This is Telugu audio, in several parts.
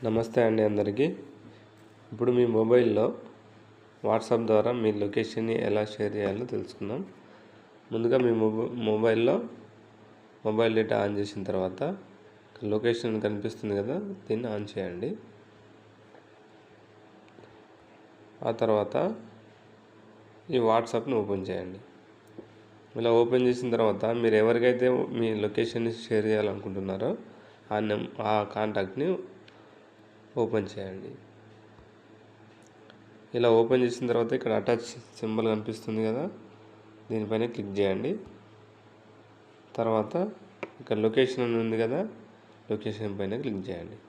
నమస్తే అండి అందరికీ. ఇప్పుడు మీ మొబైల్లో వాట్సాప్ ద్వారా మీ లొకేషన్ని ఎలా షేర్ చేయాలో తెలుసుకుందాం. ముందుగా మీ మొబైల్లో మొబైల్ డేటా ఆన్ చేసిన తర్వాత లొకేషన్ కనిపిస్తుంది కదా, దీన్ని ఆన్ చేయండి. ఆ తర్వాత ఈ వాట్సాప్ని ఓపెన్ చేయండి. ఇలా ఓపెన్ చేసిన తర్వాత మీరు ఎవరికైతే మీ లొకేషన్ని షేర్ చేయాలనుకుంటున్నారో ఆ కాంటాక్ట్ని ఓపెన్ చేయండి. ఇలా ఓపెన్ చేసిన తర్వాత ఇక్కడ అటాచ్ సింబల్ కనిపిస్తుంది కదా, దీనిపైన క్లిక్ చేయండి. తర్వాత ఇక్కడ లొకేషన్ అని ఉంది కదా, లొకేషన్ పైన క్లిక్ చేయండి.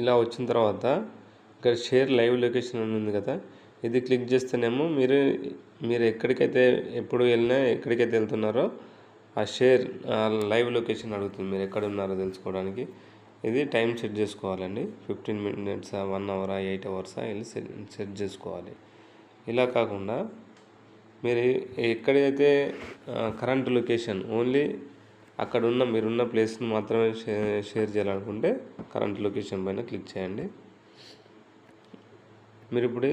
ఇలా వచ్చిన తర్వాత ఇక్కడ షేర్ లైవ్ లొకేషన్ అని ఉంది కదా, ఇది క్లిక్ చేస్తేనేమో మీరు ఎప్పుడు వెళ్ళినా ఎక్కడికైతే వెళ్తున్నారో ఆ షేర్ లైవ్ లొకేషన్ అడుగుతుంది, మీరు ఎక్కడ ఉన్నారో తెలుసుకోవడానికి. ఇది టైం సెట్ చేసుకోవాలండి, 15 minutes, 1 hour, 8 hours వెళ్ళి సెట్ చేసుకోవాలి. ఇలా కాకుండా మీరు ఎక్కడైతే కరెంట్ లొకేషన్ ఓన్లీ మీరున్న ప్లేస్ని మాత్రమే షేర్ చేయాలనుకుంటే కరెంట్ లొకేషన్ పైన క్లిక్ చేయండి. మీరు ఇప్పుడు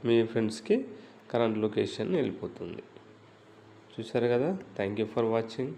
మీ ఫ్రెండ్స్కి కరెంట్ లొకేషన్ వెళ్ళిపోతుంది. చూసారు కదా. Thank you for watching.